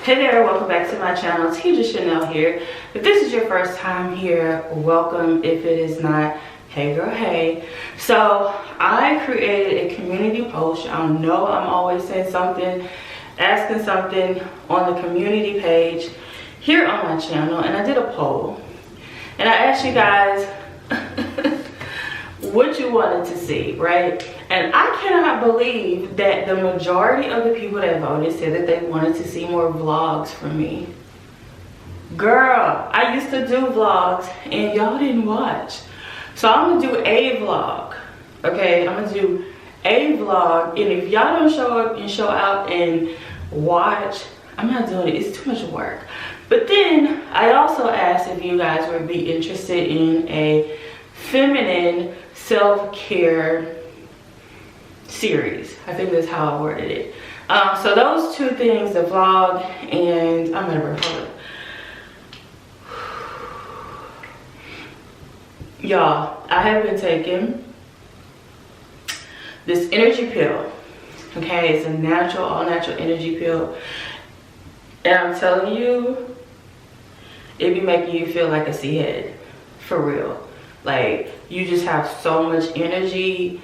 Hey there, welcome back to my channel. Tedra here. If this is your first time here, welcome. If it is not, hey girl, hey. So I created a community post. Y'all know I'm always saying something, asking something on the community page here on my channel, and I did a poll and I asked you guys what you wanted to see, right? And I cannot believe that the majority of the people that voted said that they wanted to see more vlogs from me. Girl, I used to do vlogs and y'all didn't watch. So I'm gonna do a vlog, okay? I'm gonna do a vlog, and if y'all don't show up and show out and watch, I'm not doing it. It's too much work. But then I also asked if you guys would be interested in a feminine self-care series. I think that's how I worded it. So those two things, the vlog and I'm gonna hold it. Y'all, I have been taking this energy pill. Okay, it's a natural, all natural energy pill. And I'm telling you, it be making you feel like a sea head. For real. Like, you just have so much energy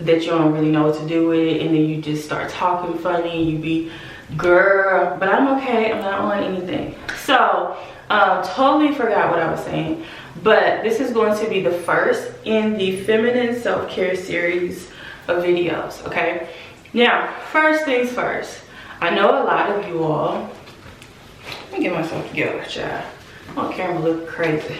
that you don't really know what to do with it, and then you just start talking funny. You be, girl, but I'm okay. I'm not on anything. So, totally forgot what I was saying. But this is going to be the first in the feminine self-care series of videos, okay? Now, first things first. I know a lot of you all, let me get myself together, child. I'm on camera looking crazy.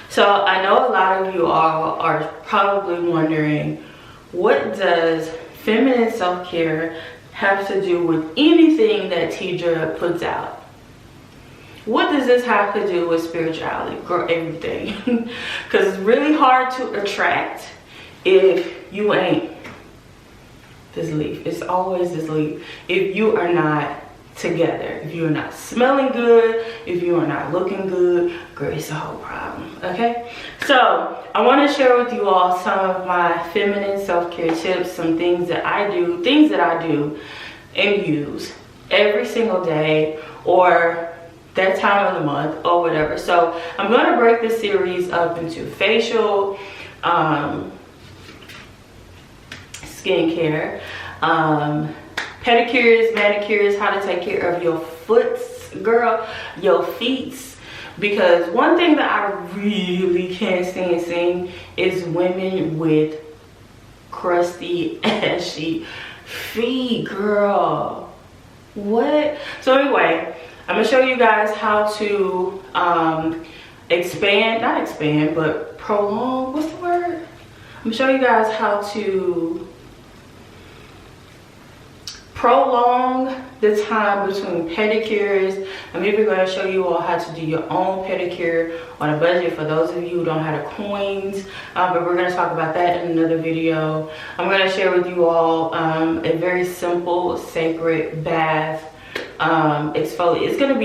So I know a lot of you all are probably wondering, what does feminine self-care have to do with anything that Tedra puts out? What does this have to do with spirituality? Girl, everything. Because it's really hard to attract if you ain't this leaf. It's always this leaf. If you are not together, if you are not smelling good, if you are not looking good, girl, it's a whole problem, okay? So I want to share with you all some of my feminine self-care tips, some things that I do, and use every single day or that time of the month or whatever. So I'm going to break this series up into facial, skincare, pedicures, manicures, how to take care of your foots, girl, your feets. Because one thing that I really can't stand seeing is women with crusty, ashy feet, girl. What? So anyway, I'm gonna show you guys how to not expand, but prolong, what's the word? I'm gonna show you guys how to prolong the time between pedicures. I'm even going to show you all how to do your own pedicure on a budget for those of you who don't have the coins, but we're going to talk about that in another video. I'm going to share with you all a very simple sacred bath exfoliate. It's gonna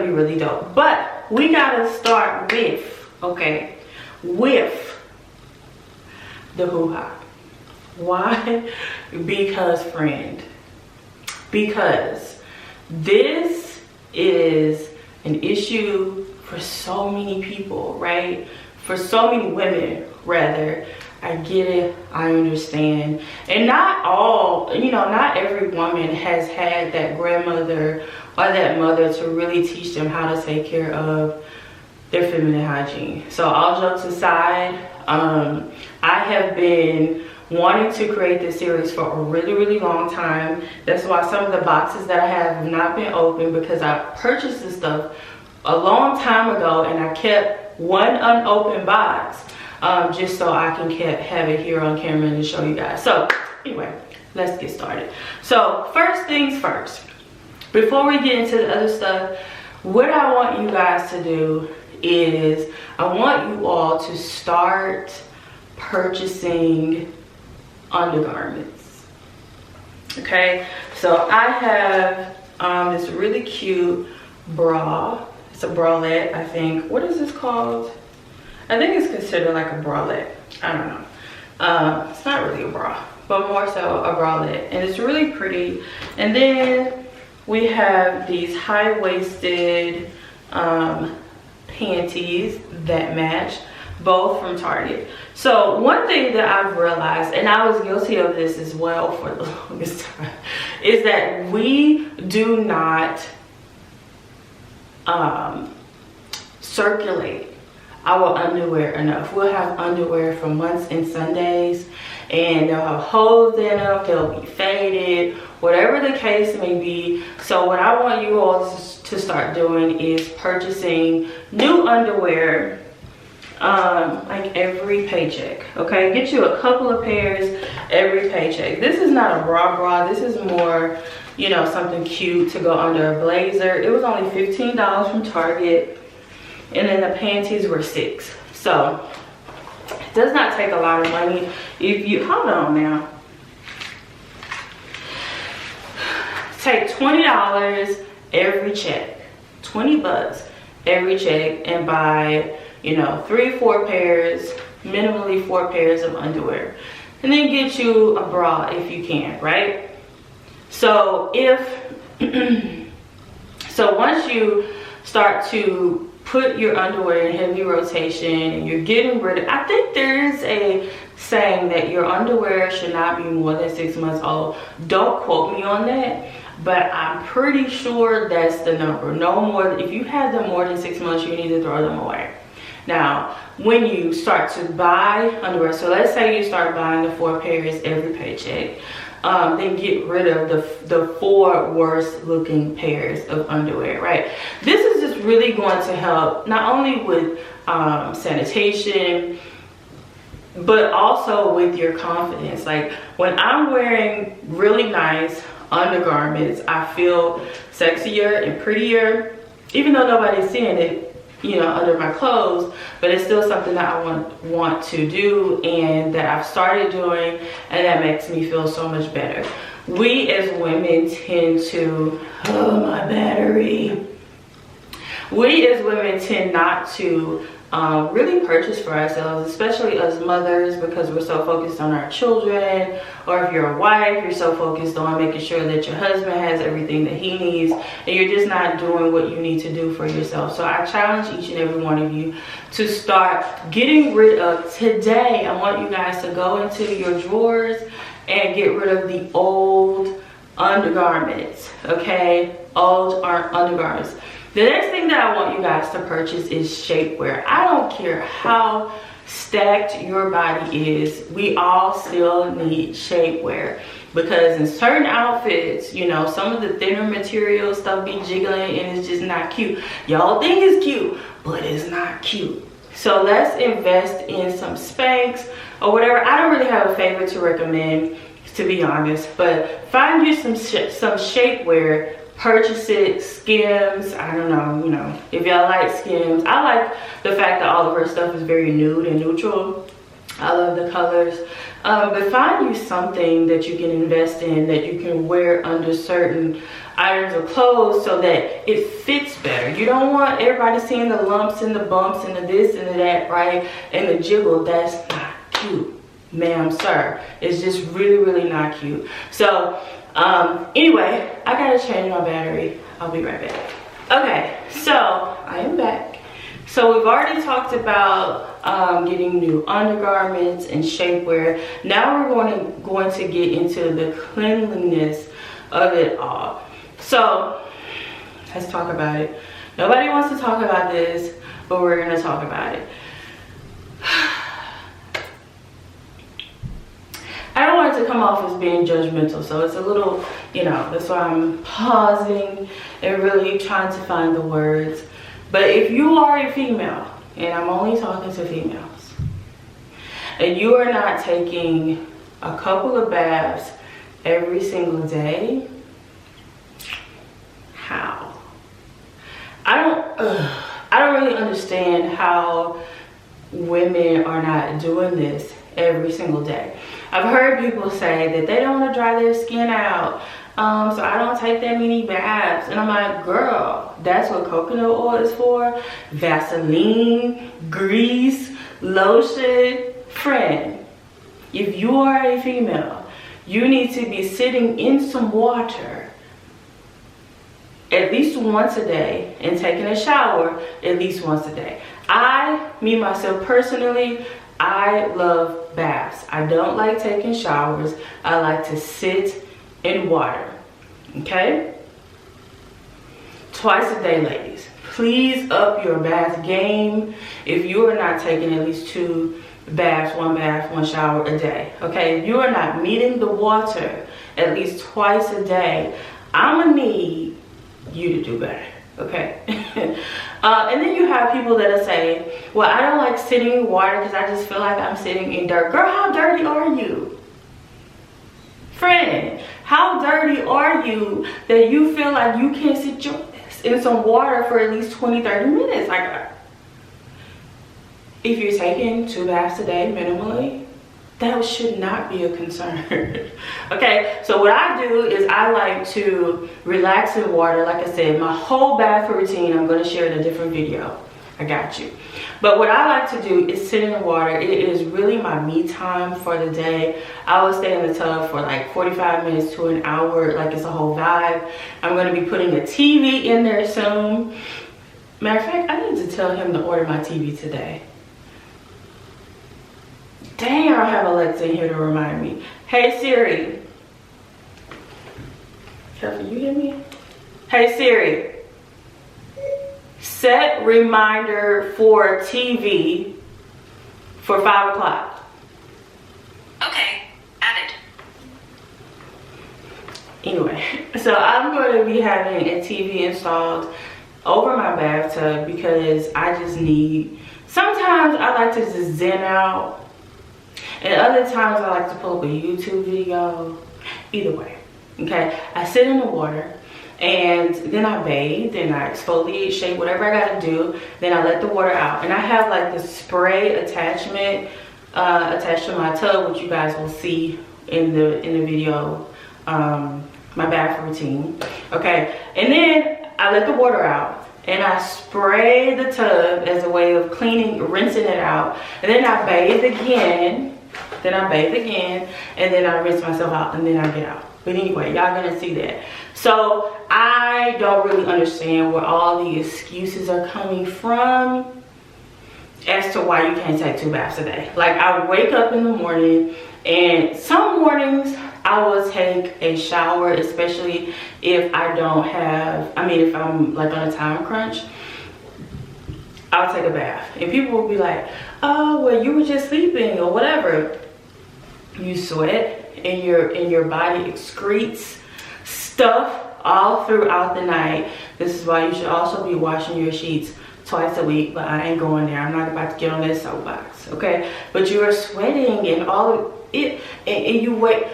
be really dope, but we gotta start with, okay, with the hoo-ha. Why? Because friend, because this is an issue for so many people, right? For so many women, rather. I get it, I understand. And not all, you know, not every woman has had that grandmother or that mother to really teach them how to take care of their feminine hygiene. So all jokes aside, I have been wanting to create this series for a really long time. That's why some of the boxes that I have not been opened, because I purchased this stuff a long time ago and I kept one unopened box just so I can have it here on camera and show you guys. So anyway, let's get started. So first things first, before we get into the other stuff, what I want you guys to do is I want you all to start purchasing undergarments. Okay, so I have this really cute bra. It's a bralette, I think. What is this called? I think it's considered like a bralette. I don't know. It's not really a bra, but more so a bralette, and it's really pretty. And then we have these high-waisted panties that match, both from Target. So one thing that I've realized, and I was guilty of this as well for the longest time, is that we do not circulate our underwear enough. We'll have underwear for months and Sundays, and they'll have holes in them, they'll be faded, whatever the case may be. So what I want you all to start doing is purchasing new underwear like every paycheck. Okay, get you a couple of pairs every paycheck. This is not a bra, this is more, you know, something cute to go under a blazer. It was only $15 from Target, and then the panties were $6. So it does not take a lot of money. If you, hold on now, take $20 every check, 20 bucks every check, and buy, you know, 3-4 pairs, minimally 4 pairs of underwear, and then get you a bra if you can, right? So so once you start to put your underwear in heavy rotation and you're getting rid of, I think there is a saying that your underwear should not be more than 6 months old. Don't quote me on that, but I'm pretty sure that's the number. No more, if you have them more than 6 months, you need to throw them away. Now, when you start to buy underwear, so let's say you start buying the 4 pairs every paycheck, then get rid of the 4 worst looking pairs of underwear, right? This is just really going to help not only with sanitation, but also with your confidence. Like when I'm wearing really nice undergarments, I feel sexier and prettier, even though nobody's seeing it, you know, under my clothes, but it's still something that I want to do, and that I've started doing, and that makes me feel so much better. We as women tend to, oh, my battery. We as women tend not to really purchase for ourselves, especially as mothers, because we're so focused on our children, or if you're a wife, you're so focused on making sure that your husband has everything that he needs, and you're just not doing what you need to do for yourself. So I challenge each and every one of you to start getting rid of, today, I want you guys to go into your drawers and get rid of the old undergarments, okay? Old undergarments. The next thing that I want you guys to purchase is shapewear. I don't care how stacked your body is, we all still need shapewear, because in certain outfits, you know, some of the thinner material stuff be jiggling and it's just not cute. Y'all think it's cute, but it's not cute. So let's invest in some Spanx or whatever. I don't really have a favorite to recommend, to be honest, but find you some shapewear. Purchase it. Skims, I don't know, you know, if y'all like Skims. I like the fact that all of her stuff is very nude and neutral. I love the colors. But find you something that you can invest in, that you can wear under certain items of clothes so that it fits better. You don't want everybody seeing the lumps and the bumps and the this and the that, right? And the jiggle. That's not cute, ma'am, sir. It's just really, really not cute. So anyway, I gotta change my battery. I'll be right back. Okay, so I am back. So we've already talked about getting new undergarments and shapewear. Now we're going to get into the cleanliness of it all. So let's talk about it. Nobody wants to talk about this, but we're gonna talk about it. I don't want it to come off as being judgmental, so it's a little, you know, that's why I'm pausing and really trying to find the words. But if you are a female, and I'm only talking to females, and you are not taking a couple of baths every single day, how? I don't really understand how women are not doing this every single day. I've heard people say that they don't want to dry their skin out, so I don't take that many baths. And I'm like, girl, that's what coconut oil is for. Vaseline, grease, lotion. Friend, if you are a female, you need to be sitting in some water at least once a day and taking a shower at least once a day. Me myself personally, I love baths. I don't like taking showers. I like to sit in water, okay? Twice a day, ladies. Please up your bath game if you are not taking at least 2 baths, 1 bath, 1 shower a day, okay? If you are not meeting the water at least twice a day, I'm gonna need you to do better, okay? And then you have people that are saying, well, I don't like sitting in water because I just feel like I'm sitting in dirt. Girl, how dirty are you? Friend, how dirty are you that you feel like you can't sit your ass in some water for at least 20-30 minutes? Like, if you're taking 2 baths a day minimally, that should not be a concern. Okay, so what I do is I like to relax in water. Like I said, my whole bath routine I'm going to share in a different video. I got you. But what I like to do is sit in the water. It is really my me time for the day. I will stay in the tub for like 45 minutes to an hour, like it's a whole vibe. I'm going to be putting a TV in there soon. Matter of fact, I need to tell him to order my TV today. Dang, I don't have Alexa in here to remind me. Hey Siri. Careful, you hear me? Hey Siri. Set reminder for TV for 5 o'clock. Okay, added. Anyway, so I'm going to be having a TV installed over my bathtub because I just need, sometimes I like to just zen out. And other times I like to pull up a YouTube video. Either way, okay? I sit in the water and then I bathe and I exfoliate, shave, whatever I gotta do. Then I let the water out. And I have like the spray attachment attached to my tub, which you guys will see in the video, my bath routine, okay? And then I let the water out and I spray the tub as a way of cleaning, rinsing it out. And then I bathe again. Then I bathe again, and then I rinse myself out, and then I get out. But anyway, y'all gonna see that. So I don't really understand where all the excuses are coming from as to why you can't take 2 baths a day. Like, I wake up in the morning, and some mornings I will take a shower, especially if I don't have, if I'm like on a time crunch. I'll take a bath. And people will be like, oh, well, you were just sleeping or whatever. You sweat and your body excretes stuff all throughout the night. This is why you should also be washing your sheets twice a week, but I ain't going there. I'm not about to get on this soapbox, okay? But you are sweating and all of it, and you wait.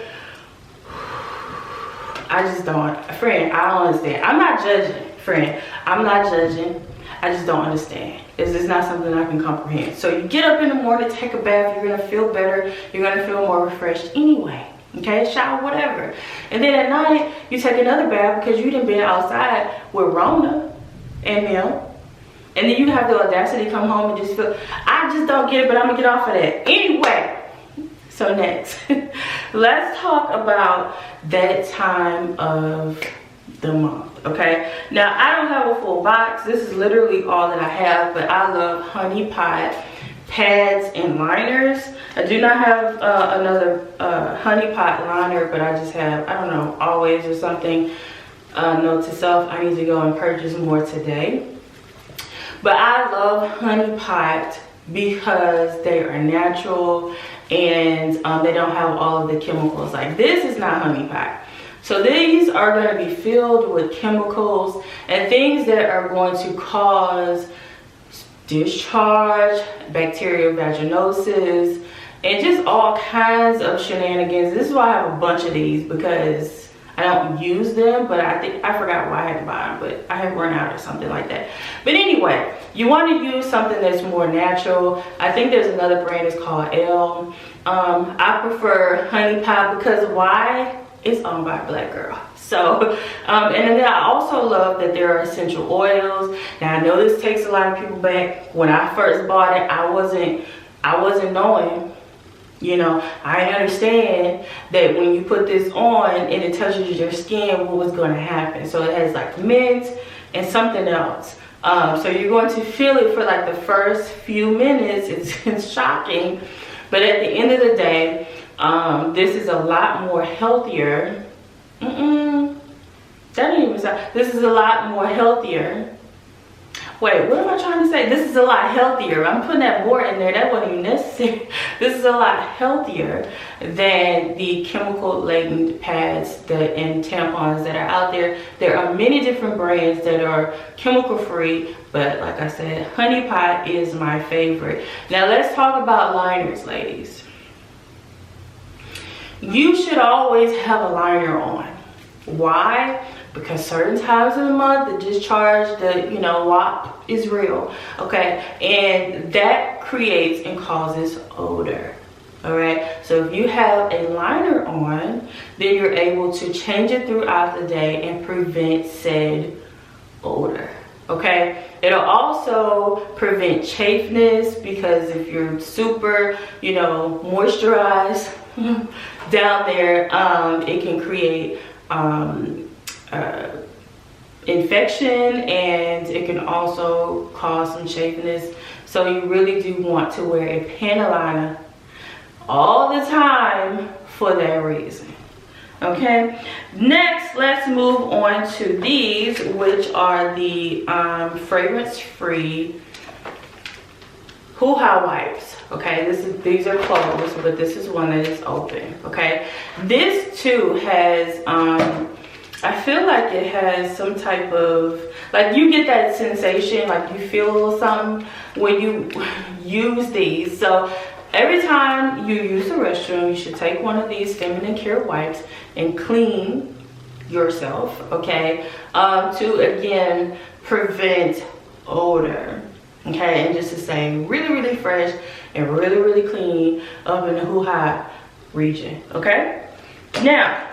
I just don't, friend, I don't understand. I'm not judging, friend. I'm not judging. I just don't understand. It's just not something I can comprehend. So you get up in the morning, take a bath, you're gonna feel better, you're gonna feel more refreshed anyway. Okay, shower, whatever. And then at night, you take another bath because you done been outside with Rona and them. And then you have the audacity to come home and just feel, I just don't get it, but I'm gonna get off of that. Anyway, so next, let's talk about that time of the month. Okay, now I don't have a full box. This is literally all that I have, but I love Honey Pot pads and liners. I do not have another Honey Pot liner, but I just have, I don't know, Always or something. Note to self, I need to go and purchase more today. But I love Honey Pot because they are natural and they don't have all of the chemicals. Like, this is not Honey Pot. So these are going to be filled with chemicals and things that are going to cause discharge, bacterial vaginosis, and just all kinds of shenanigans. This is why I have a bunch of these, because I don't use them, but I forgot why I had to buy them, but I had run out or something like that. But anyway, you want to use something that's more natural. I think there's another brand, it's called Elle. I prefer Honey Pot because why? It's owned by a Black girl. So, and then I also love that there are essential oils. Now, I know this takes a lot of people back. When I first bought it, I wasn't knowing You know, I understand that when you put this on and it touches your skin, what was going to happen. So it has like mint and something else. So you're going to feel it for like the first few minutes. It's shocking, but at the end of the day, this is a lot more healthier. That didn't even sound. This is a lot more healthier. Wait, what am I trying to say? This is a lot healthier. I'm putting that more in there. That wasn't even necessary. This is a lot healthier than the chemical-laden pads and tampons that are out there. There are many different brands that are chemical-free, but like I said, Honey Pot is my favorite. Now let's talk about liners, ladies. You should always have a liner on. Why? Because certain times of the month, the discharge, the WAP is real, okay? And that creates and causes odor, all right? So if you have a liner on, then you're able to change it throughout the day and prevent said odor, okay? It'll also prevent chafeness, because if you're super, moisturized down there, it can create infection, and it can also cause some chafeness. So you really do want to wear a panty liner all the time for that reason, okay? Next, let's move on to these, which are the fragrance-free hoo-ha wipes. Okay, these are closed, but this is one that is open. Okay, this too has I feel like it has some type of, like, you get that sensation, like you feel a little something when you use these. So every time you use the restroom, you should take one of these feminine care wipes and clean yourself, okay, to again prevent odor, okay, and just to stay really, really fresh and really, really clean up in the hoo-ha region, okay? Now,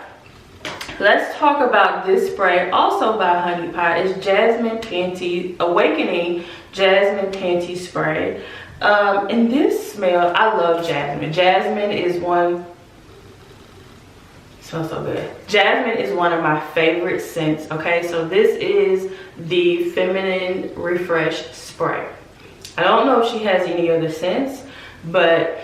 let's talk about this spray, also by Honey Pot. It's Jasmine Panty, Awakening Jasmine Panty Spray. And this smell, I love jasmine. Jasmine is one, smells so good. Jasmine is one of my favorite scents, okay? So this is the Feminine Refresh Spray. I don't know if she has any other scents, but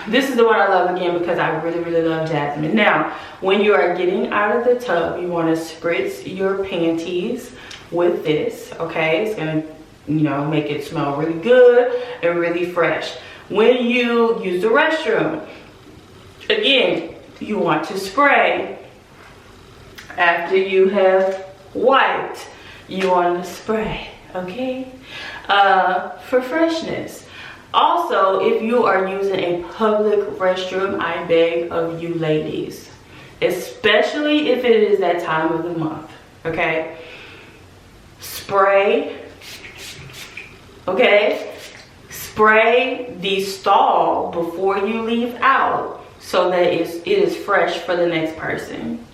this is the one I love again because I really, really love jasmine. Now, when you are getting out of the tub, you want to spritz your panties with this, okay? It's gonna, make it smell really good and really fresh. When you use the restroom, again, you want to spray. After you have wiped, you want to spray, okay? For freshness. Also, if you are using a public restroom, I beg of you ladies, especially if it is that time of the month, okay? Spray, okay? Spray the stall before you leave out so that it is fresh for the next person.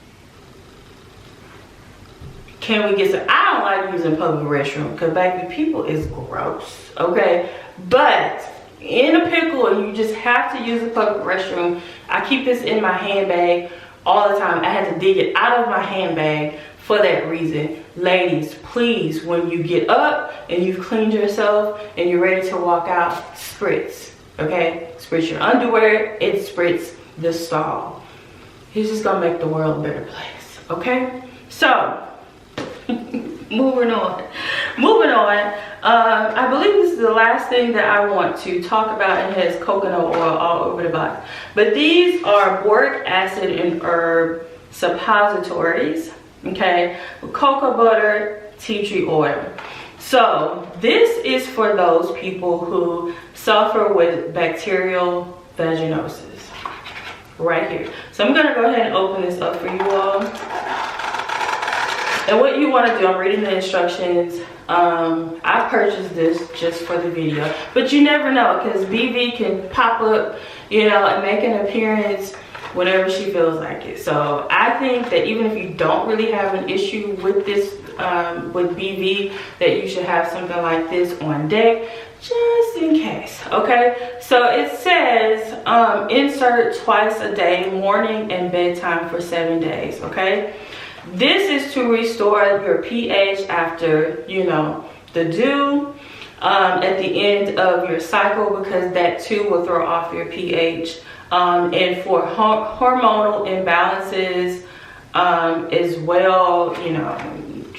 Can we get some? I don't like using public restroom because, baby, people is gross, okay? But in a pickle and you just have to use a public restroom, I keep this in my handbag all the time. I had to dig it out of my handbag for that reason. Ladies, please, when you get up and you've cleaned yourself and you're ready to walk out, spritz, okay? Spritz your underwear, it spritz the stall. It's just gonna make the world a better place, okay? So, moving on. I believe this is the last thing that I want to talk about, and it has coconut oil all over the box. But these are boric acid and herb suppositories, okay, with cocoa butter, tea tree oil. So this is for those people who suffer with bacterial vaginosis, right here. So I'm gonna go ahead and open this up for you all. And what you want to do, I'm reading the instructions. I purchased this just for the video, but you never know, because BV can pop up, and make an appearance whenever she feels like it. So I think that even if you don't really have an issue with this, with BV, that you should have something like this on deck, just in case. Okay, so it says insert twice a day, morning and bedtime for 7 days. Okay, this is to restore your pH after, you know, the dew, at the end of your cycle, because that too will throw off your pH, and for hormonal imbalances as well. You know,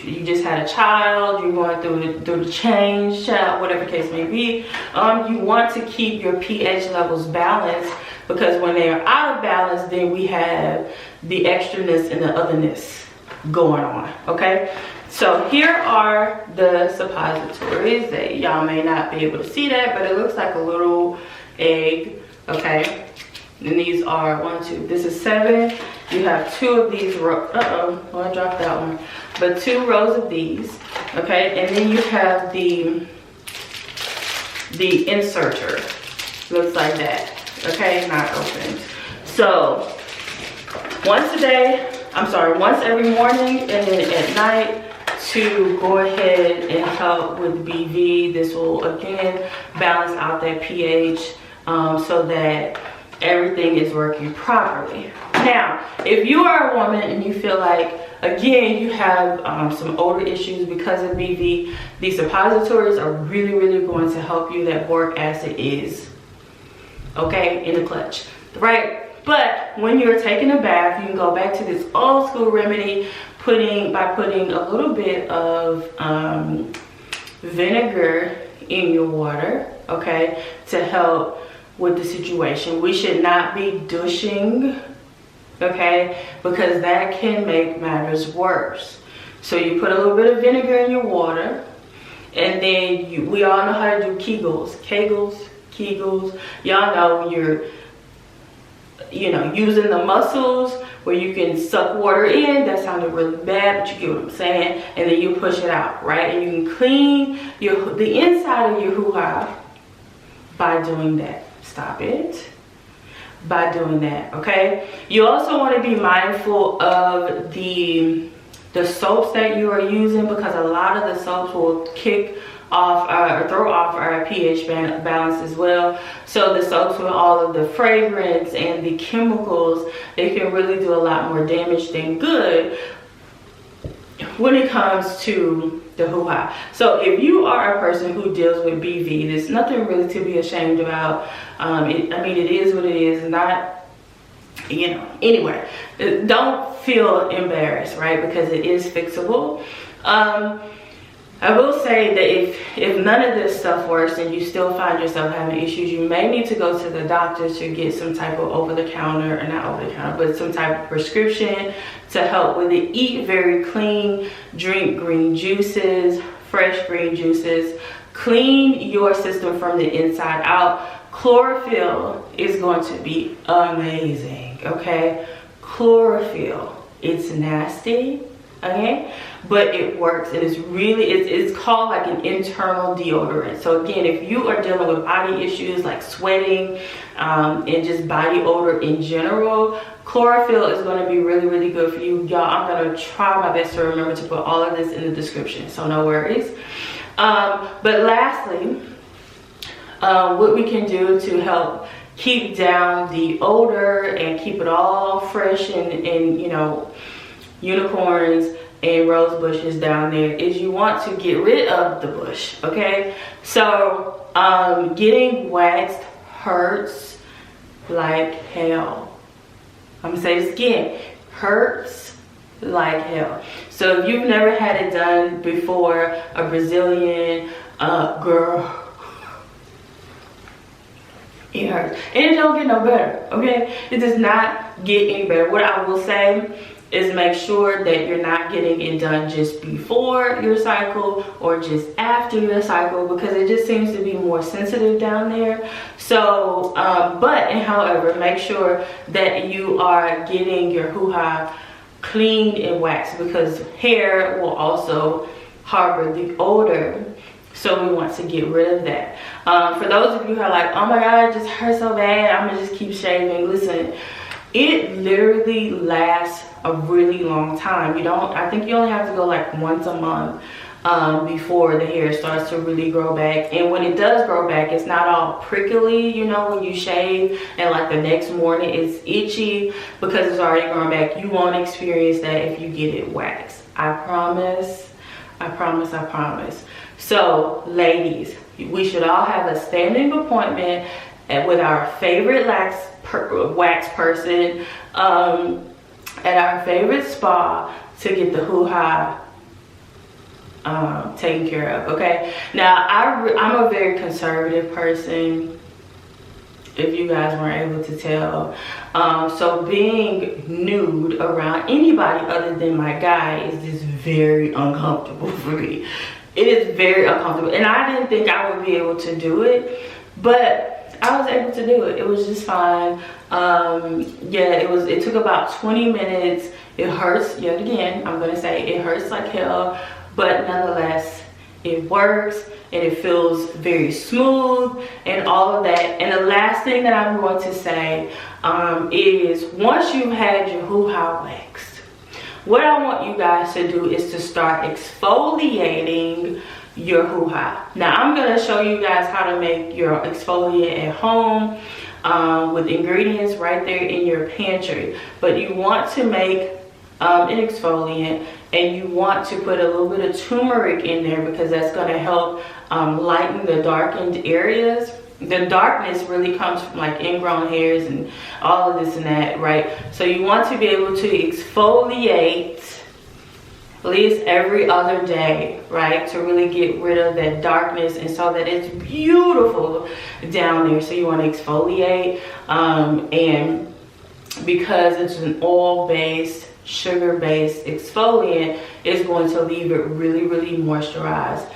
you just had a child, you're going through the change, child, whatever the case may be. You want to keep your pH levels balanced, because when they are out of balance, then we have the extraness and the otherness going on. Okay, so here are the suppositories. That y'all may not be able to see that, but it looks like a little egg. Okay, and these are 1, 2, this is 7. You have 2 of these I dropped that one, but 2 rows of these. Okay, and then you have the inserter, looks like that. Okay, not opened. So once every morning and then at night, to go ahead and help with BV. This will again balance out that pH, so that everything is working properly. Now, if you are a woman and you feel like, again, you have some odor issues because of BV, these suppositories are really going to help you. That boric acid is, okay, in the clutch, right? But when you're taking a bath, you can go back to this old school remedy, by putting a little bit of vinegar in your water, okay, to help with the situation. We should not be douching, okay, because that can make matters worse. So you put a little bit of vinegar in your water, and then we all know how to do Kegels. Y'all know when you're, you know, using the muscles where you can suck water in. That sounded really bad, but you get what I'm saying. And then you push it out, right? And you can clean the inside of your hoo-ha by doing that. Stop it. By doing that, okay? You also want to be mindful of the soaps that you are using, because a lot of the soaps will kick off or throw off our pH balance as well. So the soaps with all of the fragrance and the chemicals, they can really do a lot more damage than good when it comes to the hoo-ha. So if you are a person who deals with BV, there's nothing really to be ashamed about. I mean, it is what it is. Not, you know, anyway, don't feel embarrassed, right? Because it is fixable. I will say that if none of this stuff works and you still find yourself having issues, you may need to go to the doctor to get some type of over-the-counter, or not over-the-counter, but some type of prescription to help with it. Eat very clean, drink green juices, fresh green juices. Clean your system from the inside out. Chlorophyll is going to be amazing, okay? Chlorophyll, it's nasty, okay, but it works. It is really, it's called like an internal deodorant. So again, if you are dealing with body issues like sweating and just body odor in general, chlorophyll is going to be really good for you. Y'all, I'm going to try my best to remember to put all of this in the description, so no worries. But lastly, what we can do to help keep down the odor and keep it all fresh and you know, unicorns and rose bushes down there, is you want to get rid of the bush, okay? So getting waxed hurts like hell. I'm gonna say this again, hurts like hell. So if you've never had it done before, a Brazilian girl, it hurts, and it don't get no better, okay? It does not get any better. What I will say is make sure that you're not getting it done just before your cycle or just after your cycle, because it just seems to be more sensitive down there. So however, make sure that you are getting your hoo-ha cleaned and waxed, because hair will also harbor the odor. So we want to get rid of that. For those of you who are like, oh my god, it just hurts so bad, I'm gonna just keep shaving. Listen, It literally lasts a really long time. I think you only have to go like once a month before the hair starts to really grow back. And when it does grow back, it's not all prickly, you know, when you shave and like the next morning it's itchy because it's already growing back. You won't experience that if you get it waxed. I promise, I promise, I promise. So ladies, we should all have a standing appointment with our favorite wax person at our favorite spa to get the hoo-ha taken care of. Okay, now I'm a very conservative person, if you guys weren't able to tell. So being nude around anybody other than my guy is just very uncomfortable for me. It is very uncomfortable, and I didn't think I would be able to do it, but I was able to do it. It was just fine. Yeah, it took about 20 minutes. It hurts, yet again, I'm gonna say it hurts like hell, but nonetheless, it works and it feels very smooth and all of that. And the last thing that I'm going to say is once you've had your hoo-ha waxed, what I want you guys to do is to start exfoliating your hoo-ha. Now I'm going to show you guys how to make your exfoliant at home with ingredients right there in your pantry. But you want to make an exfoliant, and you want to put a little bit of turmeric in there because that's going to help lighten the darkened areas. The darkness really comes from like ingrown hairs and all of this and that, right? So you want to be able to exfoliate at least every other day, right, to really get rid of that darkness and so that it's beautiful down there. So you want to exfoliate, and because it's an oil-based, sugar-based exfoliant, is going to leave it really, really moisturized.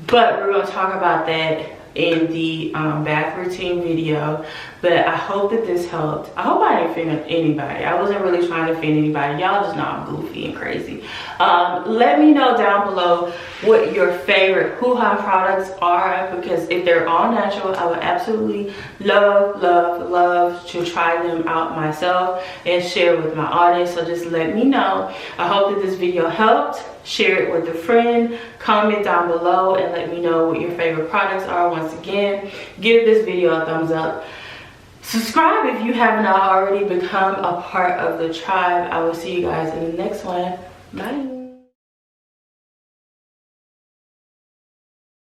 But we're going to talk about that in the bath routine video. But I hope that this helped. I hope I didn't offend anybody. I wasn't really trying to offend anybody. Y'all just know I'm goofy and crazy. Let me know down below what your favorite hoo-ha products are, because if they're all natural, I would absolutely love to try them out myself and share with my audience. So just let me know. I hope that this video helped. Share it with a friend, comment down below and let me know what your favorite products are. Once again, give this video a thumbs up. Subscribe if you have not already become a part of the tribe. I will see you guys in the next one. Bye.